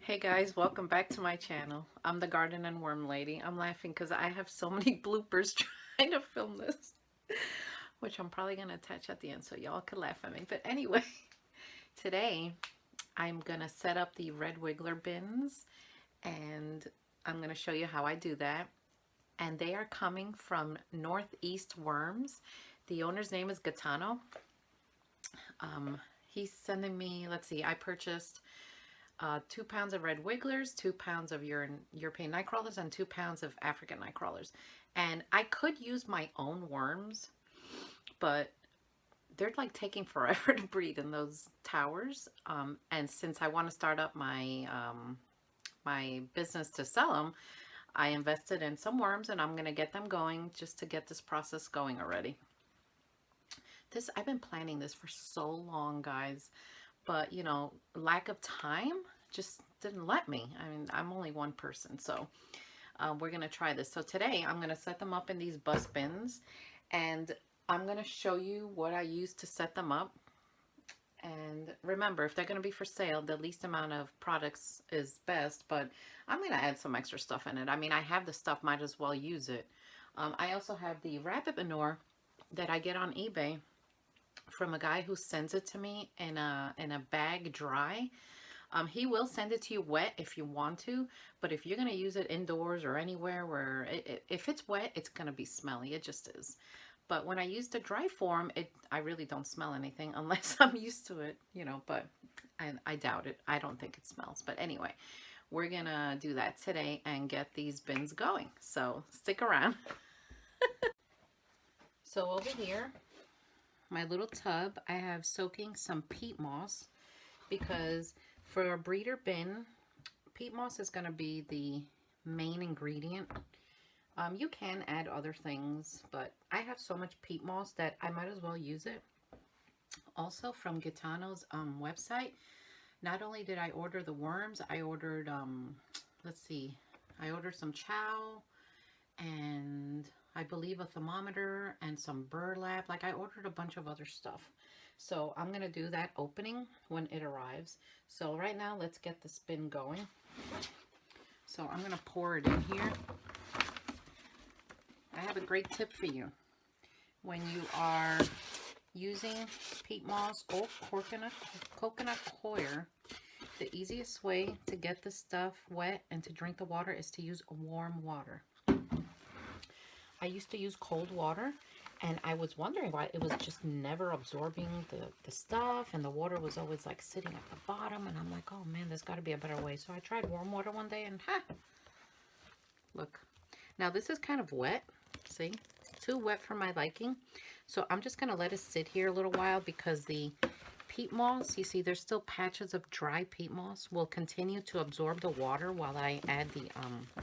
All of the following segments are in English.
Hey guys, welcome back to my channel. I'm the Garden and Worm Lady. I'm laughing because I have so many bloopers trying to film this, which I'm probably going to attach at the end so y'all can laugh at me. But anyway, today I'm going to set up the red wiggler bins and I'm going to show you how I do that. And they are coming from Northeast Worms. The owner's name is Gaetano. He's sending me, let's see, I purchased 2 pounds of red wigglers, 2 pounds of European night crawlers, and 2 pounds of African night crawlers. And I could use my own worms, but they're like taking forever to breed in those towers. And since I want to start up my business to sell them, I invested in some worms and I'm going to get them going just to get this process going already. I've been planning this for so long, guys, but you know, lack of time just didn't let me. I mean, I'm only one person, so we're gonna try this. So today I'm gonna set them up in these bus bins and I'm gonna show you what I use to set them up. And remember, if they're gonna be for sale, the least amount of products is best, but I'm gonna add some extra stuff in it. I mean, I have the stuff, might as well use it. I also have the rabbit manure that I get on eBay from a guy who sends it to me in a bag dry. He will send it to you wet if you want to, but if you're going to use it indoors or anywhere where if it's wet, it's going to be smelly. It just is. But when I use the dry form, I really don't smell anything unless I'm used to it, you know, but I doubt it. I don't think it smells. But anyway, we're going to do that today and get these bins going. So stick around. So over here, my little tub, I have soaking some peat moss because for a breeder bin, peat moss is going to be the main ingredient. You can add other things, but I have so much peat moss that I might as well use it. Also from Gaetano's website, not only did I order the worms, I ordered, let's see, I ordered some chow and I believe a thermometer and some burlap. Like I ordered a bunch of other stuff. So I'm going to do that opening when it arrives. So right now, let's get the spin going. So I'm going to pour it in here. I have a great tip for you. When you are using peat moss or coconut coir, the easiest way to get the stuff wet and to drink the water is to use warm water. I used to use cold water and I was wondering why it was just never absorbing the stuff and the water was always like sitting at the bottom, and I'm like, oh man, there's got to be a better way. So I tried warm water one day and look. Now this is kind of wet, see? Too wet for my liking. So I'm just going to let it sit here a little while because the peat moss, you see there's still patches of dry peat moss, will continue to absorb the water while I add the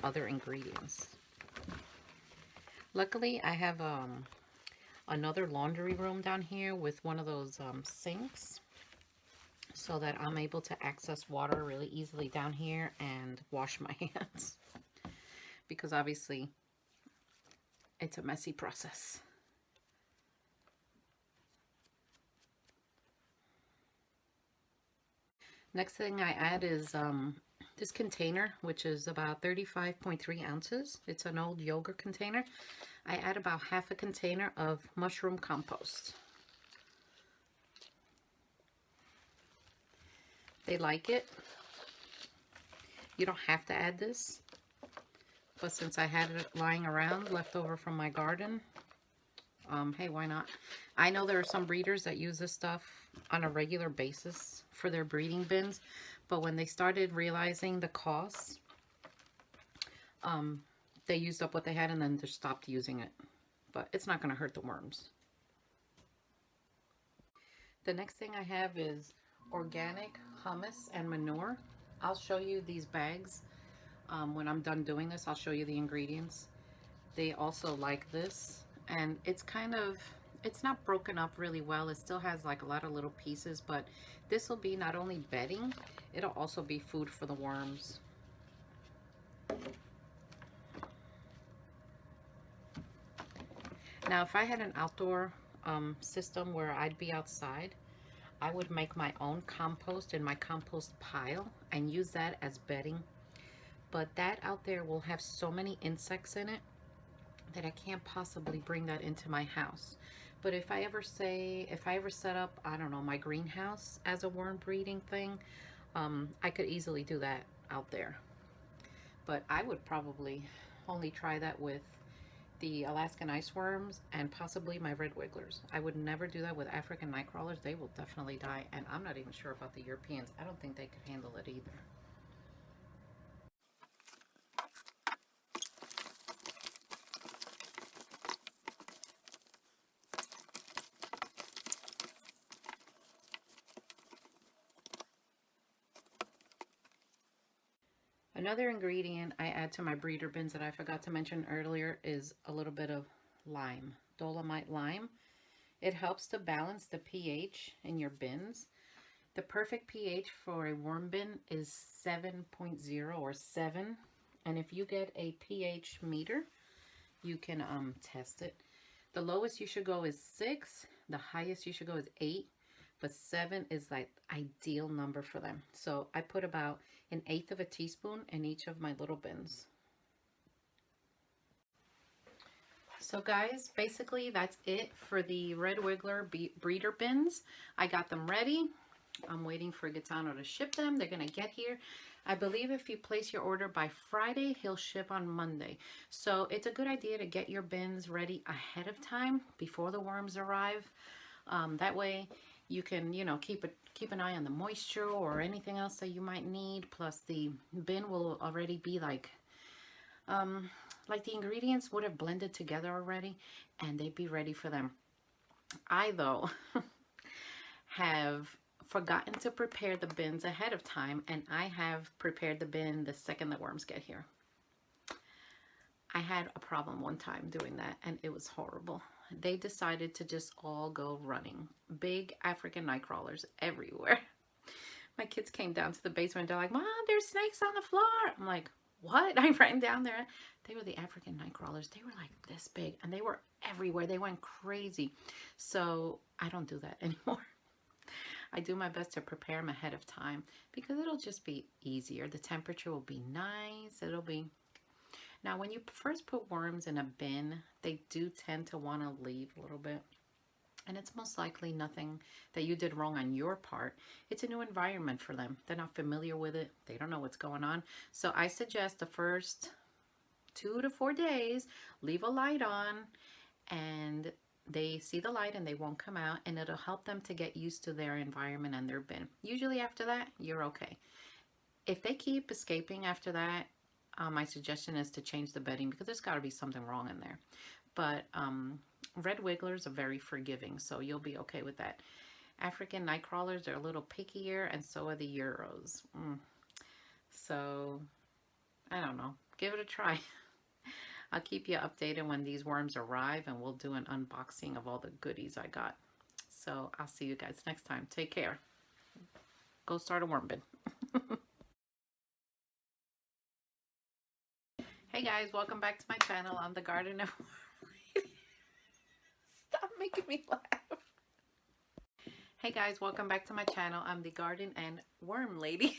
other ingredients. Luckily, I have another laundry room down here with one of those sinks so that I'm able to access water really easily down here and wash my hands because obviously it's a messy process. Next thing I add is this container, which is about 35.3 ounces. It's an old yogurt container. I add about half a container of mushroom compost. They like it. You don't have to add this, but since I had it lying around, left over from my garden, hey, why not? I know there are some breeders that use this stuff on a regular basis for their breeding bins, but when they started realizing the costs, they used up what they had and then just stopped using it. But it's not going to hurt the worms. The next thing I have is organic hummus and manure. I'll show you these bags when I'm done doing this. I'll show you the ingredients. They also like this, and it's kind of, it's not broken up really well. It still has like a lot of little pieces, but this will be not only bedding, it'll also be food for the worms. Now, if I had an outdoor system where I'd be outside, I would make my own compost in my compost pile and use that as bedding. But that out there will have so many insects in it that I can't possibly bring that into my house. But if I ever set up, I don't know, my greenhouse as a worm breeding thing, I could easily do that out there. But I would probably only try that with the Alaskan ice worms and possibly my red wigglers. I would never do that with African night crawlers. They will definitely die, and I'm not even sure about the Europeans. I don't think they could handle it either. Another ingredient I add to my breeder bins that I forgot to mention earlier is a little bit of lime, Dolomite lime. It helps to balance the pH in your bins. The perfect pH for a worm bin is 7.0 or 7. And if you get a pH meter, you can test it. The lowest you should go is 6. The highest you should go is 8. But 7 is like ideal number for them. So I put about 1/8 of a teaspoon in each of my little bins. So guys, basically that's it for the Red Wiggler breeder bins. I got them ready. I'm waiting for Gaetano to ship them. They're going to get here. I believe if you place your order by Friday, he'll ship on Monday. So it's a good idea to get your bins ready ahead of time before the worms arrive. That way you can, you know, keep an eye on the moisture or anything else that you might need. Plus the bin will already be like the ingredients would have blended together already and they'd be ready for them. I, though, have forgotten to prepare the bins ahead of time, and I have prepared the bin the second the worms get here. I had a problem one time doing that, and it was horrible. They decided to just all go running. Big African night crawlers everywhere. My kids came down to the basement. They're like, Mom, there's snakes on the floor. I'm like, what? I ran down there. They were the African night crawlers. They were like this big, and they were everywhere. They went crazy. So I don't do that anymore. I do my best to prepare them ahead of time because it'll just be easier. The temperature will be nice. It'll be... Now, when you first put worms in a bin, they do tend to want to leave a little bit. And it's most likely nothing that you did wrong on your part. It's a new environment for them. They're not familiar with it. They don't know what's going on. So I suggest the first 2 to 4 days, leave a light on, and they see the light and they won't come out, and it'll help them to get used to their environment and their bin. Usually after that, you're okay. If they keep escaping after that, my suggestion is to change the bedding because there's got to be something wrong in there. But red wigglers are very forgiving, so you'll be okay with that. African night crawlers are a little pickier, and so are the Euros. So, I don't know. Give it a try. I'll keep you updated when these worms arrive, and we'll do an unboxing of all the goodies I got. So, I'll see you guys next time. Take care. Go start a worm bin. Hey guys, welcome back to my channel. I'm the Garden of Worm Lady. Stop making me laugh. Hey guys, welcome back to my channel. I'm the Garden and Worm Lady.